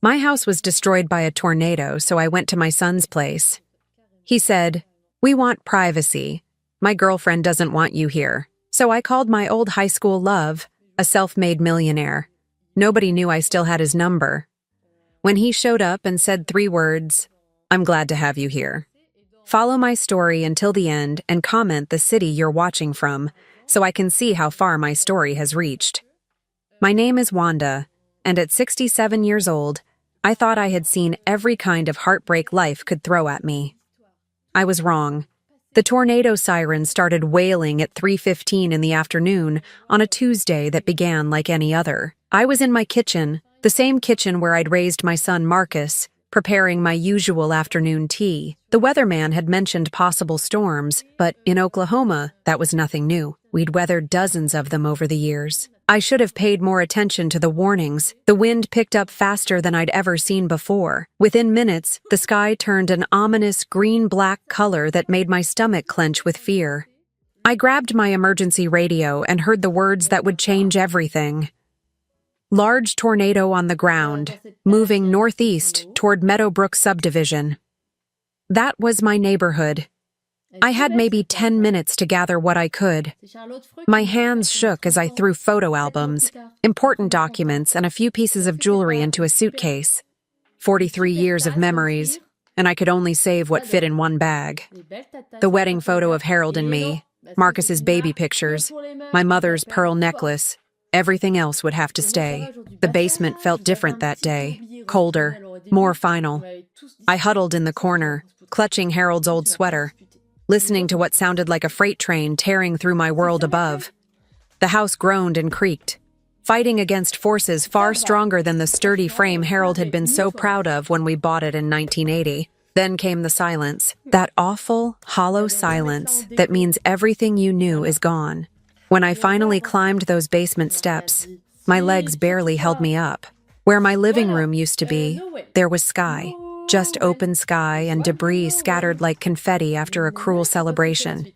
My house was destroyed by a tornado, so I went to my son's place. He said, "We want privacy. My girlfriend doesn't want you here." So I called my old high school love, a self-made millionaire. Nobody knew I still had his number. When he showed up and said 3 words, "I'm glad to have you here." Follow my story until the end and comment the city you're watching from so I can see how far my story has reached. My name is Wanda, and at 67 years old, I thought I had seen every kind of heartbreak life could throw at me. I was wrong. The tornado siren started wailing at 3:15 in the afternoon on a Tuesday that began like any other. I was in my kitchen, the same kitchen where I'd raised my son Marcus, preparing my usual afternoon tea. The weatherman had mentioned possible storms, but in Oklahoma, that was nothing new. We'd weathered dozens of them over the years. I should have paid more attention to the warnings. The wind picked up faster than I'd ever seen before. Within minutes, the sky turned an ominous green-black color that made my stomach clench with fear. I grabbed my emergency radio and heard the words that would change everything. Large tornado on the ground, moving northeast toward Meadowbrook subdivision. That was my neighborhood. I had maybe 10 minutes to gather what I could. My hands shook as I threw photo albums, important documents, and a few pieces of jewelry into a suitcase. 43 years of memories, and I could only save what fit in one bag. The wedding photo of Harold and me, Marcus's baby pictures, my mother's pearl necklace. Everything else would have to stay. The basement felt different that day, colder, more final. I huddled in the corner, clutching Harold's old sweater, listening to what sounded like a freight train tearing through my world above. The house groaned and creaked, fighting against forces far stronger than the sturdy frame Harold had been so proud of when we bought it in 1980. Then came the silence, that awful, hollow silence that means everything you knew is gone. When I finally climbed those basement steps, my legs barely held me up. Where my living room used to be, there was sky. Just open sky and debris scattered like confetti after a cruel celebration.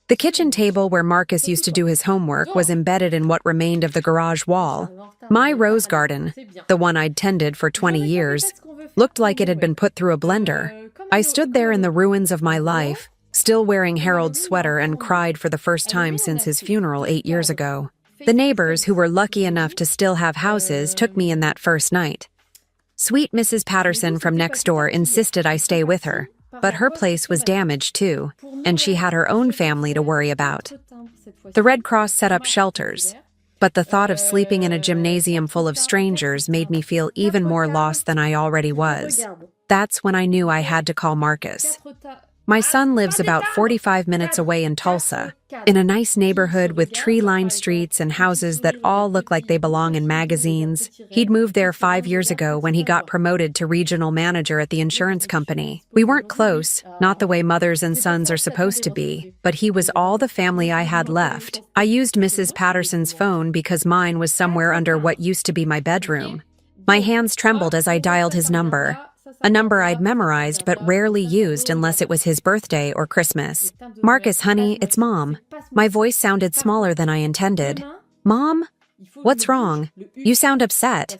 The kitchen table where Marcus used to do his homework was embedded in what remained of the garage wall. My rose garden, the one I'd tended for 20 years, looked like it had been put through a blender. I stood there in the ruins of my life, still wearing Harold's sweater, and cried for the first time since his funeral 8 years ago. The neighbors, who were lucky enough to still have houses, took me in that first night. Sweet Mrs. Patterson from next door insisted I stay with her, but her place was damaged too, and she had her own family to worry about. The Red Cross set up shelters, but the thought of sleeping in a gymnasium full of strangers made me feel even more lost than I already was. That's when I knew I had to call Marcus. My son lives about 45 minutes away in Tulsa, in a nice neighborhood with tree-lined streets and houses that all look like they belong in magazines. He'd moved there 5 years ago when he got promoted to regional manager at the insurance company. We weren't close, not the way mothers and sons are supposed to be, but he was all the family I had left. I used Mrs. Patterson's phone because mine was somewhere under what used to be my bedroom. My hands trembled as I dialed his number. A number I'd memorized but rarely used unless it was his birthday or Christmas. "Marcus, honey, it's Mom." My voice sounded smaller than I intended. "Mom? What's wrong? You sound upset."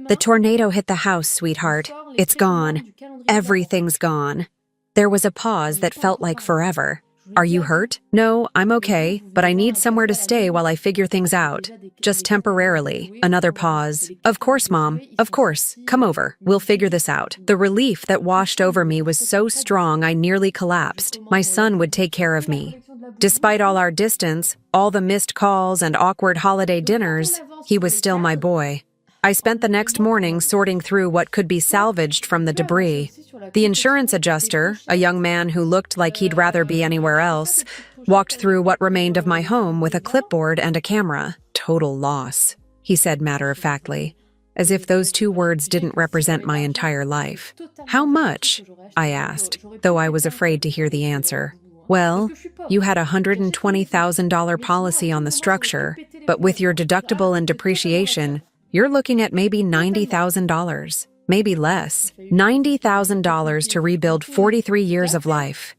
"The tornado hit the house, sweetheart. It's gone. Everything's gone." There was a pause that felt like forever. "Are you hurt?" "No, I'm okay, but I need somewhere to stay while I figure things out. Just temporarily." Another pause. "Of course, Mom. Of course. Come over. We'll figure this out." The relief that washed over me was so strong I nearly collapsed. My son would take care of me. Despite all our distance, all the missed calls and awkward holiday dinners, he was still my boy. I spent the next morning sorting through what could be salvaged from the debris. The insurance adjuster, a young man who looked like he'd rather be anywhere else, walked through what remained of my home with a clipboard and a camera. "Total loss," he said matter-of-factly, as if those 2 words didn't represent my entire life. "How much?" I asked, though I was afraid to hear the answer. "Well, you had a $120,000 policy on the structure, but with your deductible and depreciation, you're looking at maybe $90,000, maybe less. $90,000 to rebuild 43 years of life."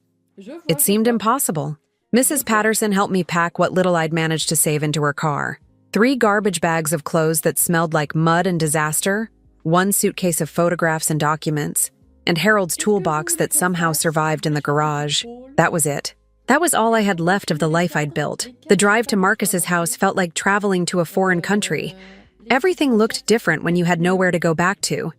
It seemed impossible. Mrs. Patterson helped me pack what little I'd managed to save into her car. 3 garbage bags of clothes that smelled like mud and disaster, one suitcase of photographs and documents, and Harold's toolbox that somehow survived in the garage. That was it. That was all I had left of the life I'd built. The drive to Marcus's house felt like traveling to a foreign country. Everything looked different when you had nowhere to go back to.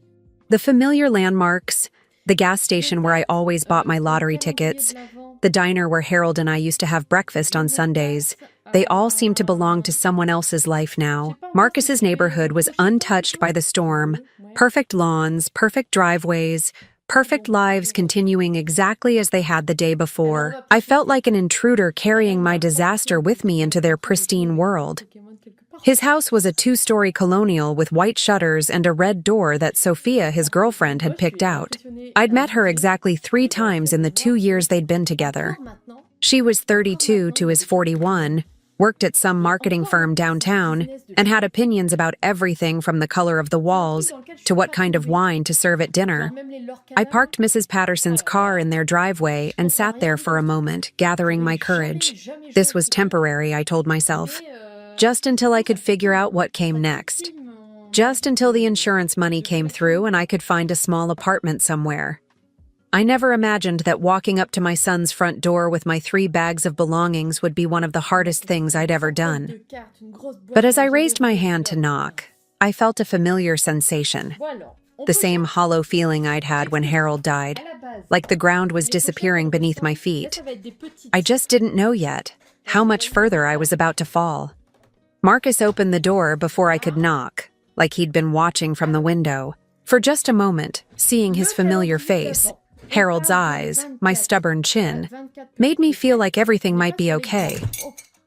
The familiar landmarks, the gas station where I always bought my lottery tickets, the diner where Harold and I used to have breakfast on Sundays, they all seemed to belong to someone else's life now. Marcus's neighborhood was untouched by the storm. Perfect lawns, perfect driveways, perfect lives continuing exactly as they had the day before. I felt like an intruder carrying my disaster with me into their pristine world. His house was a 2-story colonial with white shutters and a red door that Sophia, his girlfriend, had picked out. I'd met her exactly 3 times in the 2 years they'd been together. She was 32 to his 41, worked at some marketing firm downtown, and had opinions about everything from the color of the walls to what kind of wine to serve at dinner. I parked Mrs. Patterson's car in their driveway and sat there for a moment, gathering my courage. This was temporary, I told myself. Just until I could figure out what came next. Just until the insurance money came through and I could find a small apartment somewhere. I never imagined that walking up to my son's front door with my 3 bags of belongings would be one of the hardest things I'd ever done. But as I raised my hand to knock, I felt a familiar sensation. The same hollow feeling I'd had when Harold died, like the ground was disappearing beneath my feet. I just didn't know yet how much further I was about to fall. Marcus opened the door before I could knock, like he'd been watching from the window. For just a moment, seeing his familiar face, Harold's eyes, my stubborn chin, made me feel like everything might be okay.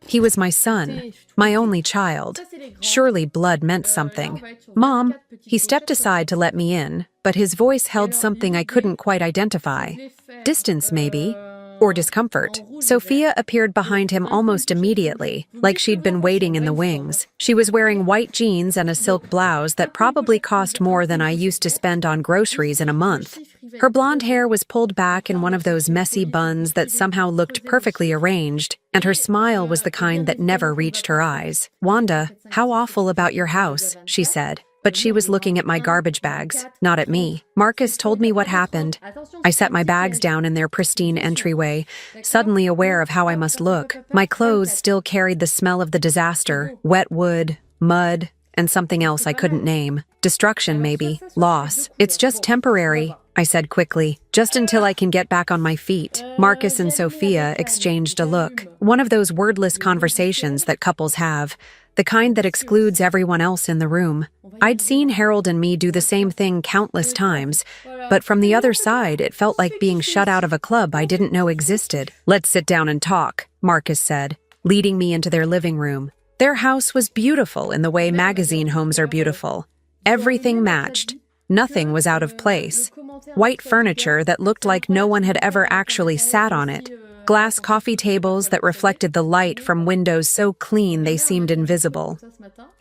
He was my son, my only child. Surely blood meant something. "Mom," he stepped aside to let me in, but his voice held something I couldn't quite identify. Distance, maybe, or discomfort. Sophia appeared behind him almost immediately, like she'd been waiting in the wings. She was wearing white jeans and a silk blouse that probably cost more than I used to spend on groceries in a month. Her blonde hair was pulled back in one of those messy buns that somehow looked perfectly arranged, and her smile was the kind that never reached her eyes. "Wanda, how awful about your house," she said. But she was looking at my garbage bags, not at me. Marcus told me what happened. I set my bags down in their pristine entryway, suddenly aware of how I must look. My clothes still carried the smell of the disaster, wet wood, mud, and something else I couldn't name. Destruction, maybe. Loss. "It's just temporary," I said quickly, "just until I can get back on my feet." Marcus and Sophia exchanged a look, one of those wordless conversations that couples have, the kind that excludes everyone else in the room. I'd seen Harold and me do the same thing countless times, but from the other side, it felt like being shut out of a club I didn't know existed. "Let's sit down and talk," Marcus said, leading me into their living room. Their house was beautiful in the way magazine homes are beautiful. Everything matched. Nothing was out of place. White furniture that looked like no one had ever actually sat on it. Glass coffee tables that reflected the light from windows so clean they seemed invisible.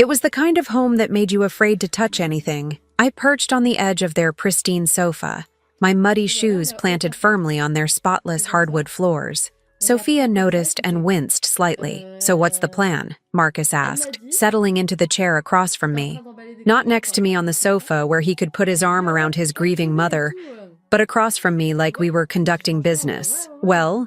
It was the kind of home that made you afraid to touch anything. I perched on the edge of their pristine sofa, my muddy shoes planted firmly on their spotless hardwood floors. Sophia noticed and winced slightly. "So what's the plan?" Marcus asked, settling into the chair across from me. Not next to me on the sofa where he could put his arm around his grieving mother, but across from me like we were conducting business. "Well,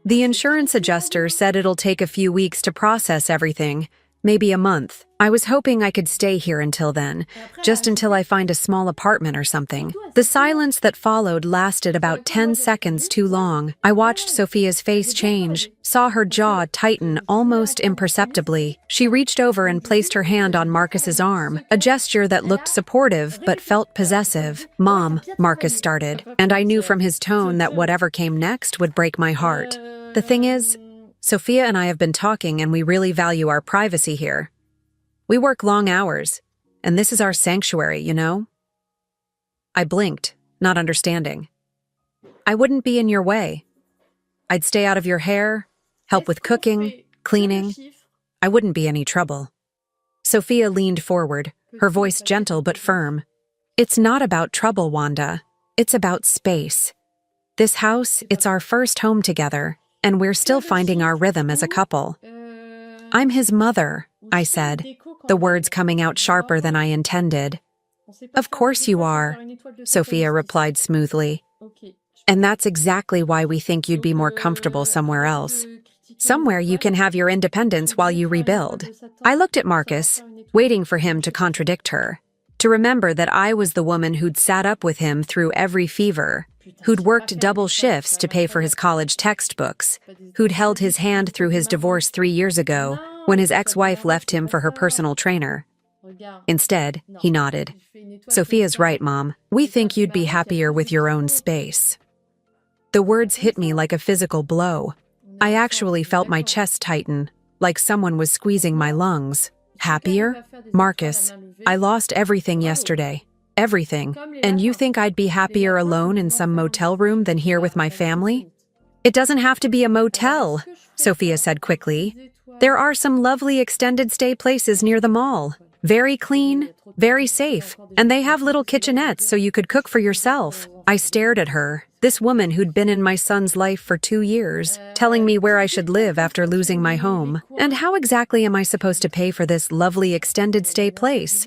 the insurance adjuster said it'll take a few weeks to process everything, maybe a month. I was hoping I could stay here until then, just until I find a small apartment or something." The silence that followed lasted about 10 seconds too long. I watched Sophia's face change, saw her jaw tighten almost imperceptibly. She reached over and placed her hand on Marcus's arm, a gesture that looked supportive but felt possessive. "Mom," Marcus started, and I knew from his tone that whatever came next would break my heart. "The thing is, Sophia and I have been talking and we really value our privacy here. We work long hours, and this is our sanctuary, you know?" I blinked, not understanding. "I wouldn't be in your way. I'd stay out of your hair, help with cooking, cleaning. I wouldn't be any trouble." Sophia leaned forward, her voice gentle but firm. "It's not about trouble, Wanda. It's about space. This house, it's our first home together, and we're still finding our rhythm as a couple." "I'm his mother," I said, the words coming out sharper than I intended. Of course you are, Sophia replied smoothly. And that's exactly why we think you'd be more comfortable somewhere else. Somewhere you can have your independence while you rebuild. I looked at Marcus, waiting for him to contradict her, to remember that I was the woman who'd sat up with him through every fever, who'd worked double shifts to pay for his college textbooks, who'd held his hand through his divorce 3 years ago when his ex-wife left him for her personal trainer. Instead, he nodded. Sophia's right, Mom. We think you'd be happier with your own space. The words hit me like a physical blow. I actually felt my chest tighten, like someone was squeezing my lungs. Happier? Marcus, I lost everything yesterday. Everything. And you think I'd be happier alone in some motel room than here with my family? It doesn't have to be a motel, Sophia said quickly. There are some lovely extended stay places near the mall. Very clean, very safe, and they have little kitchenettes so you could cook for yourself. I stared at her, this woman who'd been in my son's life for 2 years, telling me where I should live after losing my home. And how exactly am I supposed to pay for this lovely extended stay place?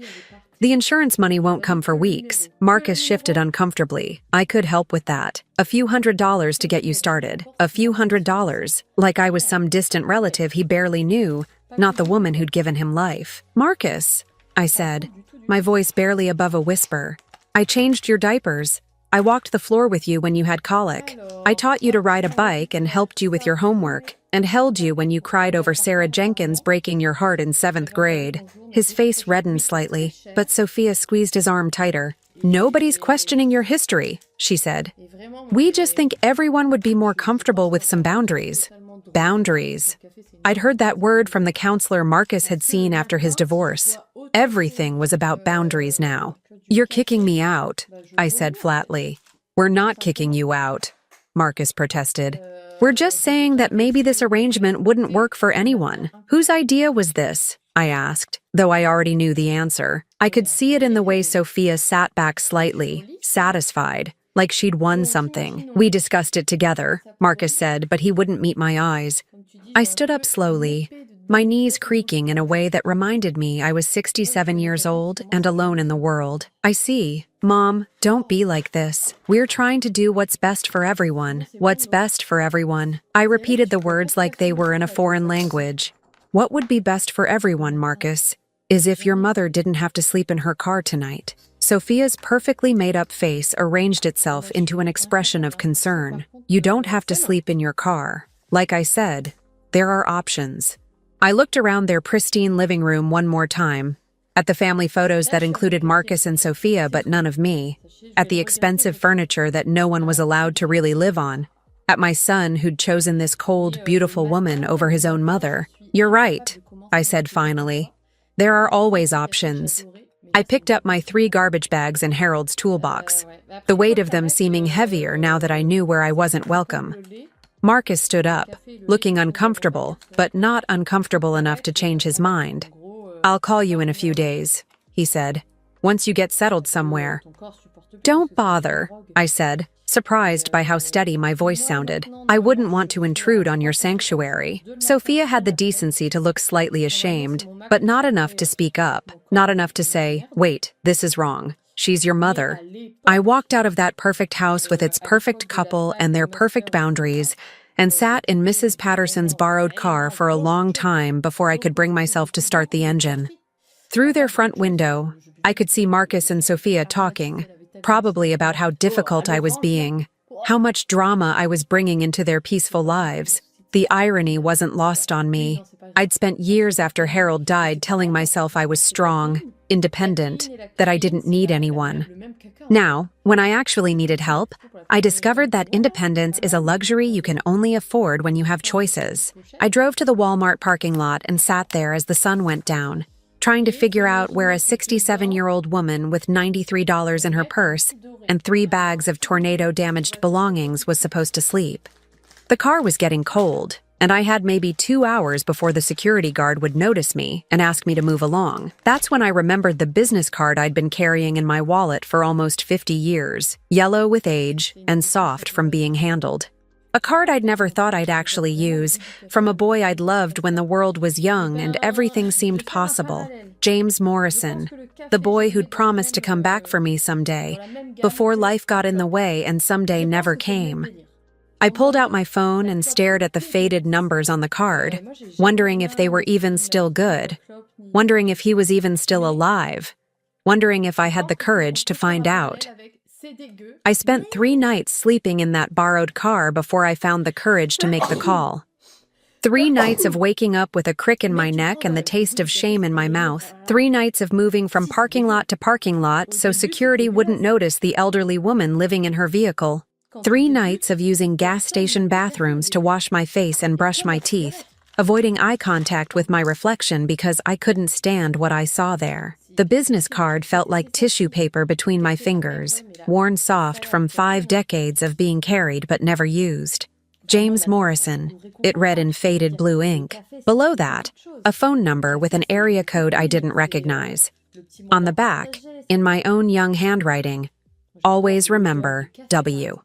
The insurance money won't come for weeks. Marcus shifted uncomfortably. I could help with that. A few $100s to get you started. A few $100s. Like I was some distant relative he barely knew, not the woman who'd given him life. Marcus, I said, my voice barely above a whisper. I changed your diapers. I walked the floor with you when you had colic. I taught you to ride a bike and helped you with your homework, and held you when you cried over Sarah Jenkins breaking your heart in 7th grade. His face reddened slightly, but Sophia squeezed his arm tighter. Nobody's questioning your history, she said. We just think everyone would be more comfortable with some boundaries. Boundaries. I'd heard that word from the counselor Marcus had seen after his divorce. Everything was about boundaries now. You're kicking me out, I said flatly. We're not kicking you out, Marcus protested. We're just saying that maybe this arrangement wouldn't work for anyone. Whose idea was this? I asked, though I already knew the answer. I could see it in the way Sophia sat back slightly, satisfied, like she'd won something. We discussed it together, Marcus said, but he wouldn't meet my eyes. I stood up slowly, my knees creaking in a way that reminded me I was 67 years old and alone in the world. I see. Mom, don't be like this. We're trying to do what's best for everyone. What's best for everyone. I repeated the words like they were in a foreign language. What would be best for everyone, Marcus, is if your mother didn't have to sleep in her car tonight. Sophia's perfectly made-up face arranged itself into an expression of concern. You don't have to sleep in your car. Like I said, there are options. I looked around their pristine living room one more time, at the family photos that included Marcus and Sophia but none of me, at the expensive furniture that no one was allowed to really live on, at my son who'd chosen this cold, beautiful woman over his own mother. You're right, I said finally. There are always options. I picked up my 3 garbage bags in Harold's toolbox, the weight of them seeming heavier now that I knew where I wasn't welcome. Marcus stood up, looking uncomfortable, but not uncomfortable enough to change his mind. I'll call you in a few days, he said, once you get settled somewhere. Don't bother, I said, surprised by how steady my voice sounded. I wouldn't want to intrude on your sanctuary. Sophia had the decency to look slightly ashamed, but not enough to speak up, not enough to say, wait, this is wrong. She's your mother. I walked out of that perfect house with its perfect couple and their perfect boundaries, and sat in Mrs. Patterson's borrowed car for a long time before I could bring myself to start the engine. Through their front window, I could see Marcus and Sophia talking, probably about how difficult I was being, how much drama I was bringing into their peaceful lives. The irony wasn't lost on me. I'd spent years after Harold died telling myself I was strong, independent, that I didn't need anyone. Now, when I actually needed help, I discovered that independence is a luxury you can only afford when you have choices. I drove to the Walmart parking lot and sat there as the sun went down, trying to figure out where a 67-year-old woman with $93 in her purse and 3 bags of tornado-damaged belongings was supposed to sleep. The car was getting cold, and I had maybe 2 hours before the security guard would notice me and ask me to move along. That's when I remembered the business card I'd been carrying in my wallet for almost 50 years, yellow with age and soft from being handled. A card I'd never thought I'd actually use, from a boy I'd loved when the world was young and everything seemed possible. James Morrison, the boy who'd promised to come back for me someday, before life got in the way and someday never came. I pulled out my phone and stared at the faded numbers on the card, wondering if they were even still good, wondering if he was even still alive, wondering if I had the courage to find out. I spent 3 nights sleeping in that borrowed car before I found the courage to make the call. 3 nights of waking up with a crick in my neck and the taste of shame in my mouth. 3 nights of moving from parking lot to parking lot so security wouldn't notice the elderly woman living in her vehicle. 3 nights of using gas station bathrooms to wash my face and brush my teeth, avoiding eye contact with my reflection because I couldn't stand what I saw there. The business card felt like tissue paper between my fingers, worn soft from 5 decades of being carried but never used. James Morrison, it read in faded blue ink. Below that, a phone number with an area code I didn't recognize. On the back, in my own young handwriting, always remember W.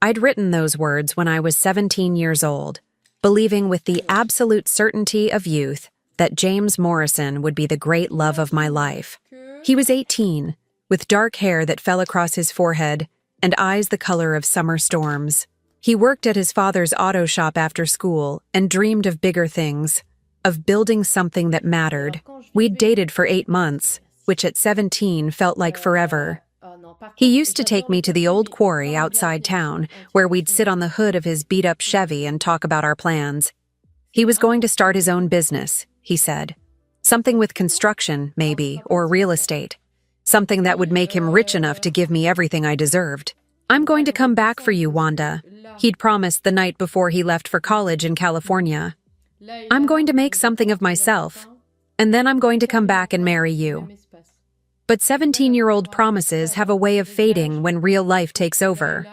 I'd written those words when I was 17 years old, believing with the absolute certainty of youth that James Morrison would be the great love of my life. He was 18, with dark hair that fell across his forehead and eyes the color of summer storms. He worked at his father's auto shop after school and dreamed of bigger things, of building something that mattered. We'd dated for 8 months, which at 17 felt like forever. He used to take me to the old quarry outside town, where we'd sit on the hood of his beat-up Chevy and talk about our plans. He was going to start his own business, he said. Something with construction, maybe, or real estate. Something that would make him rich enough to give me everything I deserved. "I'm going to come back for you, Wanda," he'd promised the night before he left for college in California. "I'm going to make something of myself, and then I'm going to come back and marry you." But 17-year-old promises have a way of fading when real life takes over.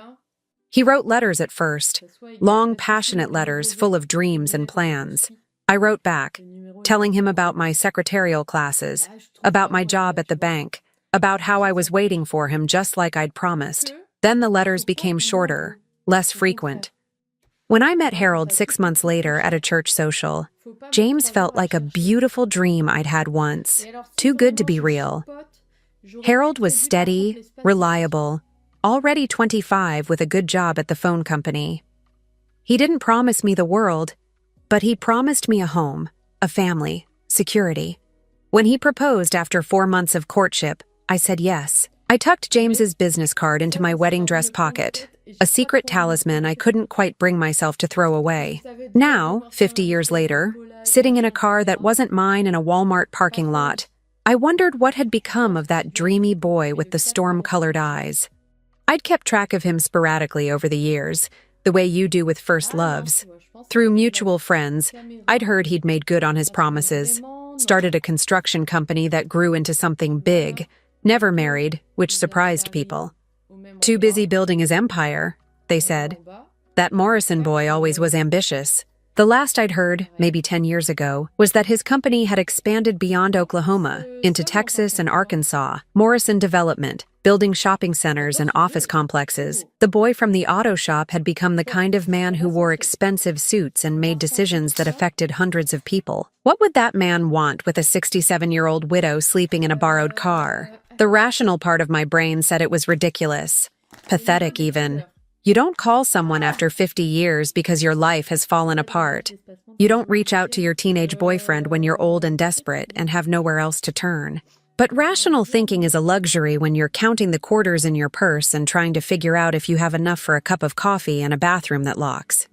He wrote letters at first, long, passionate letters full of dreams and plans. I wrote back, telling him about my secretarial classes, about my job at the bank, about how I was waiting for him just like I'd promised. Then the letters became shorter, less frequent. When I met Harold 6 months later at a church social, James felt like a beautiful dream I'd had once, too good to be real. Harold was steady, reliable, already 25 with a good job at the phone company. He didn't promise me the world, but he promised me a home, a family, security. When he proposed after 4 months of courtship, I said yes. I tucked James's business card into my wedding dress pocket, a secret talisman I couldn't quite bring myself to throw away. Now, 50 years later, sitting in a car that wasn't mine in a Walmart parking lot, I wondered what had become of that dreamy boy with the storm-colored eyes. I'd kept track of him sporadically over the years, the way you do with first loves. Through mutual friends, I'd heard he'd made good on his promises, started a construction company that grew into something big, never married, which surprised people. Too busy building his empire, they said. That Morrison boy always was ambitious. The last I'd heard, maybe 10 years ago, was that his company had expanded beyond Oklahoma, into Texas and Arkansas. Morrison Development, building shopping centers and office complexes. The boy from the auto shop had become the kind of man who wore expensive suits and made decisions that affected hundreds of people. What would that man want with a 67-year-old widow sleeping in a borrowed car? The rational part of my brain said it was ridiculous. Pathetic, even. You don't call someone after 50 years because your life has fallen apart. You don't reach out to your teenage boyfriend when you're old and desperate and have nowhere else to turn. But rational thinking is a luxury when you're counting the quarters in your purse and trying to figure out if you have enough for a cup of coffee and a bathroom that locks.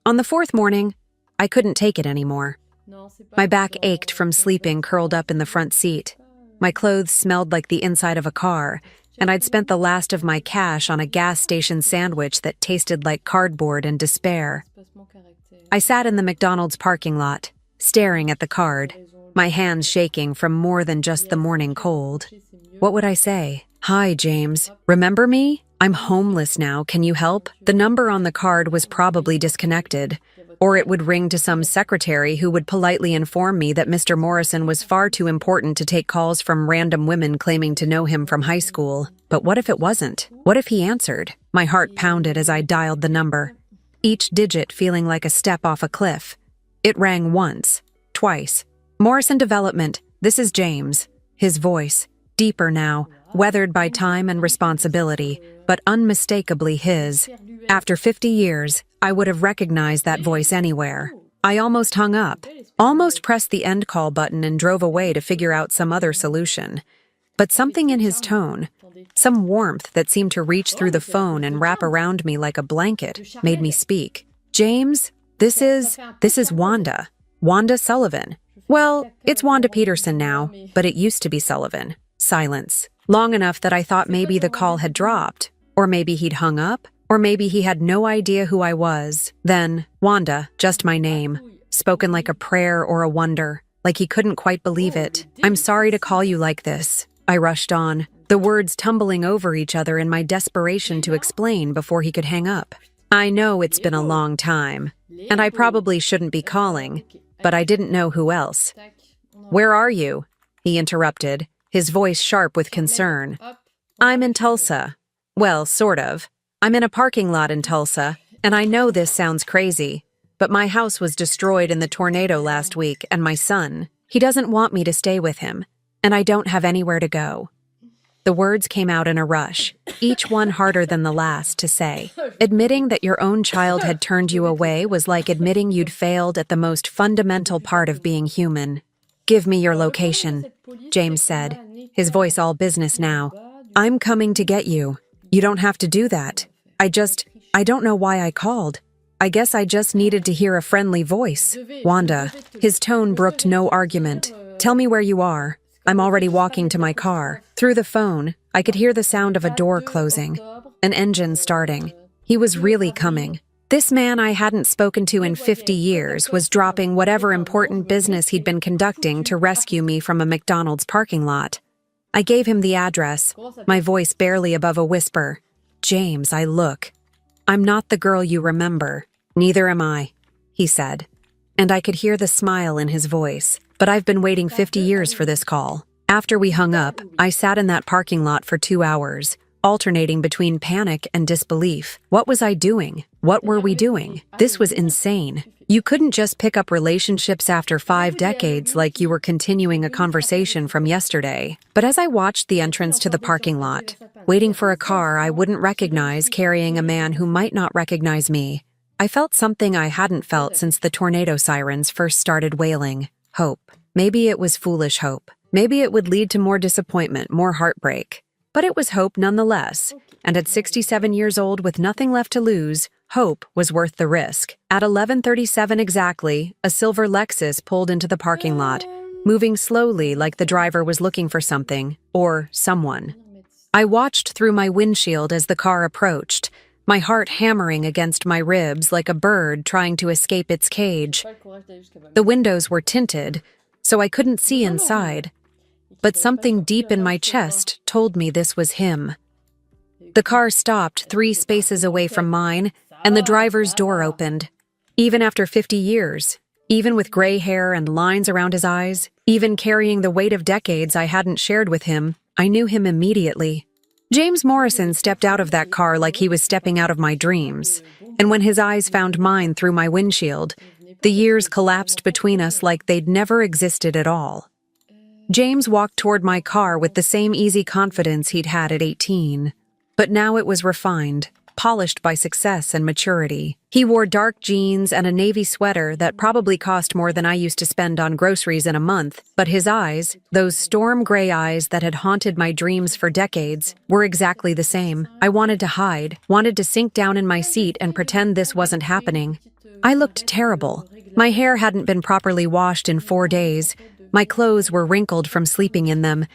On the 4th morning, I couldn't take it anymore. My back ached from sleeping curled up in the front seat. My clothes smelled like the inside of a car, and I'd spent the last of my cash on a gas station sandwich that tasted like cardboard and despair. I sat in the McDonald's parking lot, staring at the card, my hands shaking from more than just the morning cold. What would I say? "Hi, James. Remember me? I'm homeless now. Can you help?" The number on the card was probably disconnected, or it would ring to some secretary who would politely inform me that Mr. Morrison was far too important to take calls from random women claiming to know him from high school. But what if it wasn't? What if he answered? My heart pounded as I dialed the number. each digit feeling like a step off a cliff. It rang once, twice. Morrison Development, this is James. His voice, deeper now, weathered by time and responsibility, but unmistakably his. After 50 years, I would have recognized that voice anywhere. I almost hung up, almost pressed the end call button and drove away to figure out some other solution. But something in his tone, some warmth that seemed to reach through the phone and wrap around me like a blanket, made me speak. James, this is Wanda. Wanda Sullivan. Well, it's Wanda Peterson now, but it used to be Sullivan. Silence. Long enough that I thought maybe the call had dropped, or maybe he'd hung up, or maybe he had no idea who I was. Then, Wanda, just my name, spoken like a prayer or a wonder, like he couldn't quite believe it. I'm sorry to call you like this. I rushed on, the words tumbling over each other in my desperation to explain before he could hang up. I know it's been a long time, and I probably shouldn't be calling, but I didn't know who else. Where are you? He interrupted, his voice sharp with concern. I'm in Tulsa. Well, sort of. I'm in a parking lot in Tulsa, and I know this sounds crazy, but my house was destroyed in the tornado last week, and my son, he doesn't want me to stay with him, and I don't have anywhere to go. The words came out in a rush, each one harder than the last to say. Admitting that your own child had turned you away was like admitting you'd failed at the most fundamental part of being human. Give me your location, James said, his voice all business now. I'm coming to get you. You don't have to do that. I don't know why I called. I guess I just needed to hear a friendly voice. Wanda. His tone brooked no argument. Tell me where you are. I'm already walking to my car. Through the phone, I could hear the sound of a door closing, an engine starting. He was really coming. This man I hadn't spoken to in 50 years was dropping whatever important business he'd been conducting to rescue me from a McDonald's parking lot. I gave him the address, my voice barely above a whisper. James, I'm not the girl you remember. Neither am I, he said. And I could hear the smile in his voice. But I've been waiting 50 years for this call. After we hung up, I sat in that parking lot for 2 hours, alternating between panic and disbelief. What was I doing? What were we doing? This was insane. You couldn't just pick up relationships after 5 decades like you were continuing a conversation from yesterday. But as I watched the entrance to the parking lot, waiting for a car I wouldn't recognize carrying a man who might not recognize me, I felt something I hadn't felt since the tornado sirens first started wailing. Hope. Maybe it was foolish hope. Maybe it would lead to more disappointment, more heartbreak. But it was hope nonetheless, and at 67 years old with nothing left to lose, hope was worth the risk. At 11:37 exactly, a silver Lexus pulled into the parking lot, moving slowly like the driver was looking for something, or someone. I watched through my windshield as the car approached, my heart hammering against my ribs like a bird trying to escape its cage. The windows were tinted, so I couldn't see inside, but something deep in my chest told me this was him. The car stopped 3 spaces away from mine, and the driver's door opened. Even after 50 years, even with gray hair and lines around his eyes, even carrying the weight of decades I hadn't shared with him, I knew him immediately. James Morrison stepped out of that car like he was stepping out of my dreams, and when his eyes found mine through my windshield, the years collapsed between us like they'd never existed at all. James walked toward my car with the same easy confidence he'd had at 18, but now it was refined, polished by success and maturity. He wore dark jeans and a navy sweater that probably cost more than I used to spend on groceries in a month, but his eyes, those storm gray eyes that had haunted my dreams for decades, were exactly the same. I wanted to hide, wanted to sink down in my seat and pretend this wasn't happening. I looked terrible. My hair hadn't been properly washed in 4 days, my clothes were wrinkled from sleeping in them,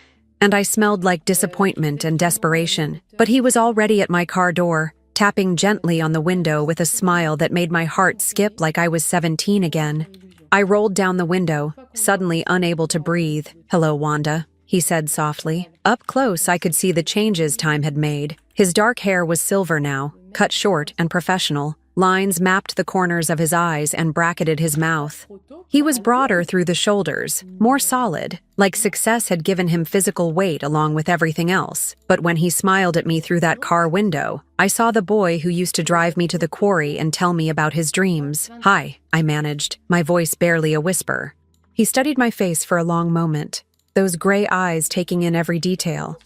and I smelled like disappointment and desperation. But he was already at my car door, tapping gently on the window with a smile that made my heart skip like I was 17 again. I rolled down the window, suddenly unable to breathe. "Hello, Wanda," he said softly. Up close, I could see the changes time had made. His dark hair was silver now, cut short and professional, Lines mapped the corners of his eyes and bracketed his mouth. He was broader through the shoulders, more solid, like success had given him physical weight along with everything else. But when he smiled at me through that car window, I saw the boy who used to drive me to the quarry and tell me about his dreams. "Hi," I managed, my voice barely a whisper. He studied my face for a long moment, those gray eyes taking in every detail.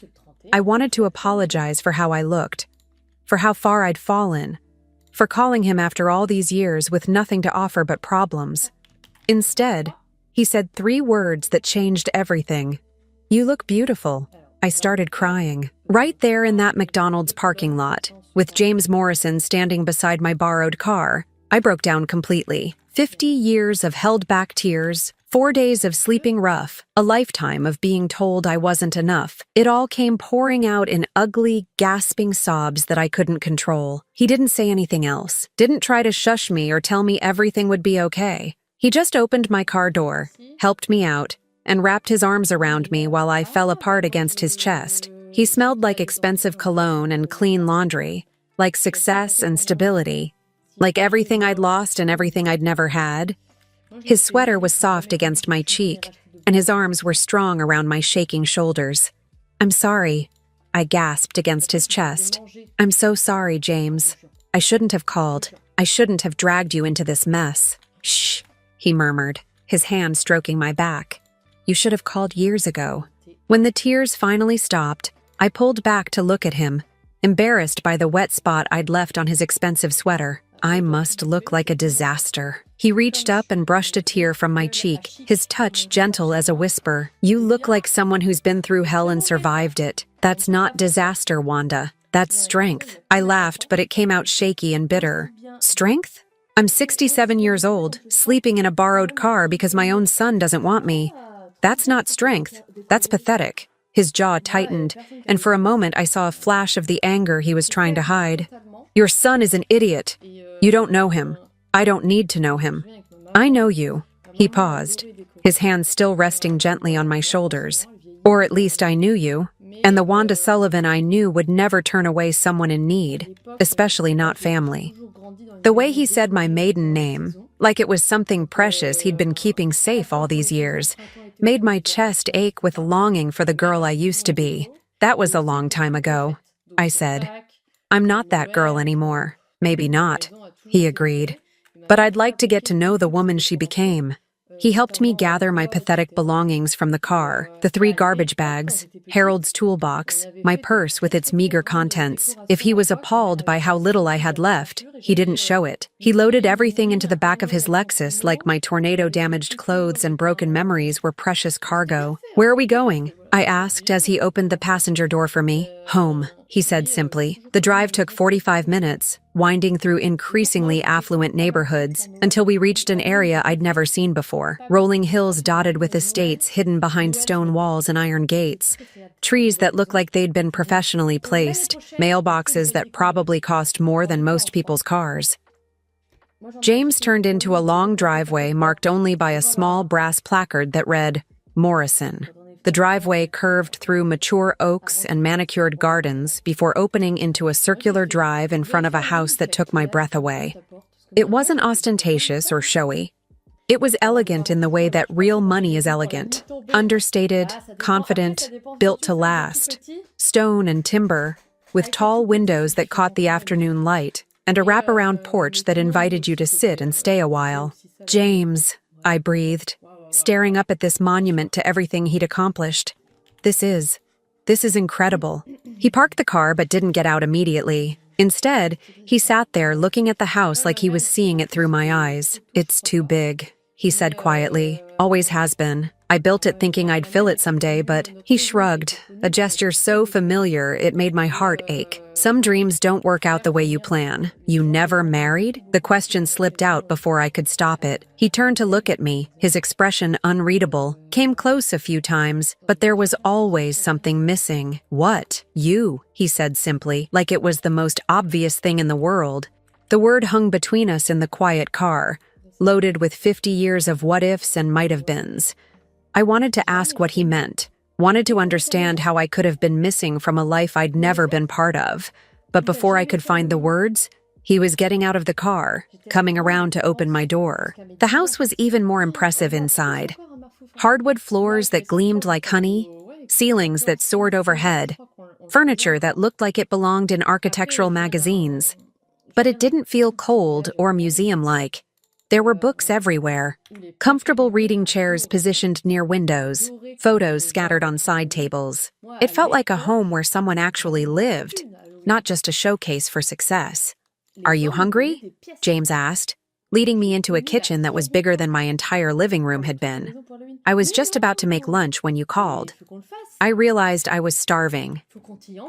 I wanted to apologize for how I looked, for how far I'd fallen, for calling him after all these years with nothing to offer but problems. Instead, he said 3 words that changed everything. "You look beautiful." I started crying. Right there in that McDonald's parking lot, with James Morrison standing beside my borrowed car, I broke down completely. 50 years of held-back tears, 4 days of sleeping rough, a lifetime of being told I wasn't enough. It all came pouring out in ugly, gasping sobs that I couldn't control. He didn't say anything else, didn't try to shush me or tell me everything would be okay. He just opened my car door, helped me out, and wrapped his arms around me while I fell apart against his chest. He smelled like expensive cologne and clean laundry, like success and stability, like everything I'd lost and everything I'd never had. His sweater was soft against my cheek, and his arms were strong around my shaking shoulders. "I'm sorry," I gasped against his chest. "I'm so sorry, James. I shouldn't have called. I shouldn't have dragged you into this mess." "Shh," he murmured, his hand stroking my back. "You should have called years ago." When the tears finally stopped, I pulled back to look at him, embarrassed by the wet spot I'd left on his expensive sweater. I must look like a disaster. He reached up and brushed a tear from my cheek, his touch gentle as a whisper. "You look like someone who's been through hell and survived it. That's not disaster, Wanda. That's strength." I laughed, but it came out shaky and bitter. "Strength? I'm 67 years old, sleeping in a borrowed car because my own son doesn't want me. That's not strength. That's pathetic." His jaw tightened, and for a moment I saw a flash of the anger he was trying to hide. "Your son is an idiot. You don't know him. I don't need to know him. I know you." He paused, his hands still resting gently on my shoulders. "Or at least I knew you, and the Wanda Sullivan I knew would never turn away someone in need, especially not family." The way he said my maiden name, like it was something precious he'd been keeping safe all these years, made my chest ache with longing for the girl I used to be. "That was a long time ago," I said. "I'm not that girl anymore." "Maybe not," he agreed. "But I'd like to get to know the woman she became." He helped me gather my pathetic belongings from the car, the 3 garbage bags, Harold's toolbox, my purse with its meager contents. If he was appalled by how little I had left, he didn't show it. He loaded everything into the back of his Lexus like my tornado-damaged clothes and broken memories were precious cargo. "Where are we going?" I asked as he opened the passenger door for me. "Home," he said simply. The drive took 45 minutes, winding through increasingly affluent neighborhoods, until we reached an area I'd never seen before. Rolling hills dotted with estates hidden behind stone walls and iron gates. Trees that looked like they'd been professionally placed. Mailboxes that probably cost more than most people's cars. James turned into a long driveway marked only by a small brass placard that read, "Morrison." The driveway curved through mature oaks and manicured gardens before opening into a circular drive in front of a house that took my breath away. It wasn't ostentatious or showy. It was elegant in the way that real money is elegant. Understated, confident, built to last. Stone and timber, with tall windows that caught the afternoon light, and a wraparound porch that invited you to sit and stay a while. "James," I breathed, staring up at this monument to everything he'd accomplished. This is incredible." He parked the car but didn't get out immediately. Instead, he sat there looking at the house like he was seeing it through my eyes. "It's too big," he said quietly. "Always has been. I built it thinking I'd fill it someday, but..." He shrugged, a gesture so familiar it made my heart ache. "Some dreams don't work out the way you plan." "You never married?" The question slipped out before I could stop it. He turned to look at me, his expression unreadable. Came close a few times, but there was always something missing. "What? You?" he said simply, like it was the most obvious thing in the world. The word hung between us in the quiet car, loaded with 50 years of what-ifs and might-have-beens. I wanted to ask what he meant, wanted to understand how I could have been missing from a life I'd never been part of. But before I could find the words, He was getting out of the car, coming around to open my door. The house was even more impressive inside. Hardwood floors that gleamed like honey, ceilings that soared overhead, furniture that looked like it belonged in architectural magazines. But it didn't feel cold or museum-like. There were books everywhere, comfortable reading chairs positioned near windows, photos scattered on side tables. It felt like a home where someone actually lived, not just a showcase for success. "Are you hungry?" James asked, leading me into a kitchen that was bigger than my entire living room had been. I was just about to make lunch when you called. I realized I was starving.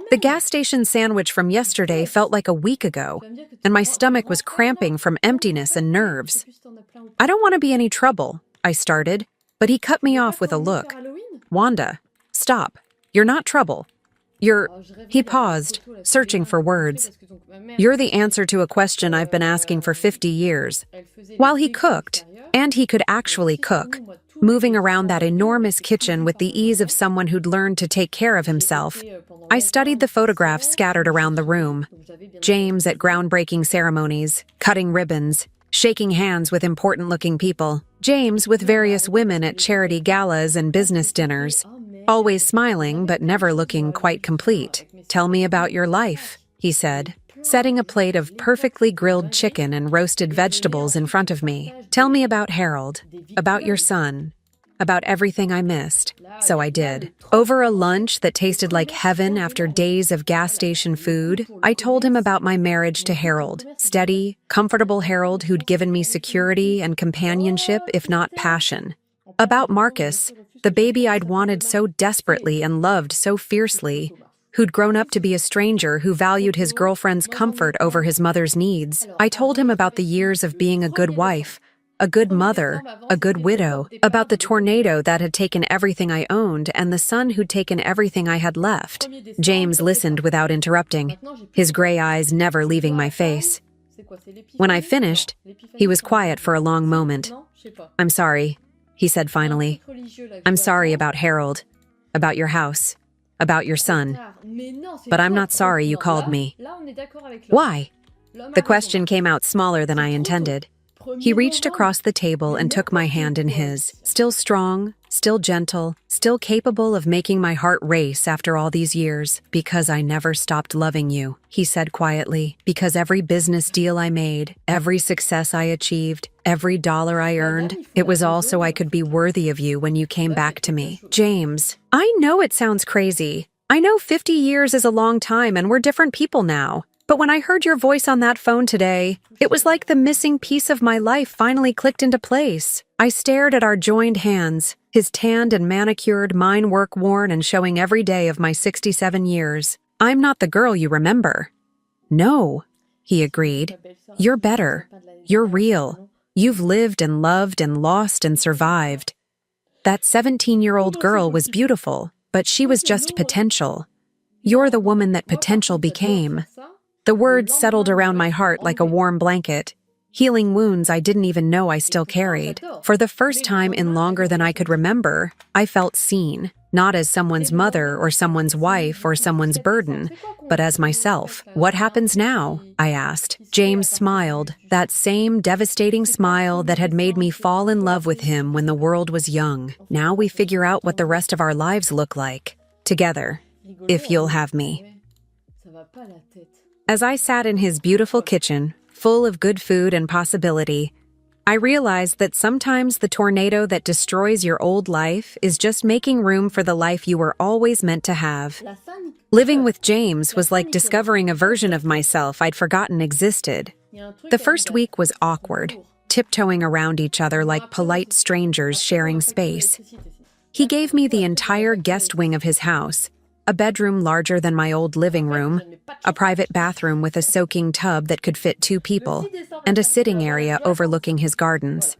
The gas station sandwich from yesterday felt like a week ago, and my stomach was cramping from emptiness and nerves. "I don't want to be any trouble," I started, but he cut me off with a look. "Wanda, stop. You're not trouble. He paused, searching for words. "You're the answer to a question I've been asking for 50 years. While he cooked, and he could actually cook, moving around that enormous kitchen with the ease of someone who'd learned to take care of himself, I studied the photographs scattered around the room. James at groundbreaking ceremonies, cutting ribbons, shaking hands with important-looking people. James with various women at charity galas and business dinners. Always smiling, but never looking quite complete. "Tell me about your life," he said, setting a plate of perfectly grilled chicken and roasted vegetables in front of me. "Tell me about Harold, about your son, about everything I missed." So I did. Over a lunch that tasted like heaven after days of gas station food, I told him about my marriage to Harold, steady, comfortable Harold who'd given me security and companionship, if not passion. About Marcus, the baby I'd wanted so desperately and loved so fiercely, who'd grown up to be a stranger who valued his girlfriend's comfort over his mother's needs. I told him about the years of being a good wife, a good mother, a good widow, about the tornado that had taken everything I owned and the sun who'd taken everything I had left. James listened without interrupting, his gray eyes never leaving my face. When I finished, he was quiet for a long moment. "I'm sorry," he said finally. "I'm sorry about Harold, about your house, about your son. But I'm not sorry you called me." "Why?" The question came out smaller than I intended. He reached across the table and took my hand in his, still strong, still gentle, still capable of making my heart race after all these years. "Because I never stopped loving you," he said quietly. "Because every business deal I made, every success I achieved, every dollar I earned, it was all so I could be worthy of you when you came back to me." "James, I know it sounds crazy. I know 50 years is a long time and we're different people now. But when I heard your voice on that phone today, it was like the missing piece of my life finally clicked into place." I stared at our joined hands, his tanned and manicured, mine work-worn and showing every day of my 67 years. "I'm not the girl you remember." "No," he agreed. "You're better. You're real. You've lived and loved and lost and survived. That 17-year-old girl was beautiful, but she was just potential. You're the woman that potential became." The words settled around my heart like a warm blanket, healing wounds I didn't even know I still carried. For the first time in longer than I could remember, I felt seen, not as someone's mother or someone's wife or someone's burden, but as myself. "What happens now?" I asked. James smiled, that same devastating smile that had made me fall in love with him when the world was young. "Now we figure out what the rest of our lives look like. Together. If you'll have me." As I sat in his beautiful kitchen, full of good food and possibility, I realized that sometimes the tornado that destroys your old life is just making room for the life you were always meant to have. Living with James was like discovering a version of myself I'd forgotten existed. The first week was awkward, tiptoeing around each other like polite strangers sharing space. He gave me the entire guest wing of his house, a bedroom larger than my old living room, a private bathroom with a soaking tub that could fit 2 people, and a sitting area overlooking his gardens.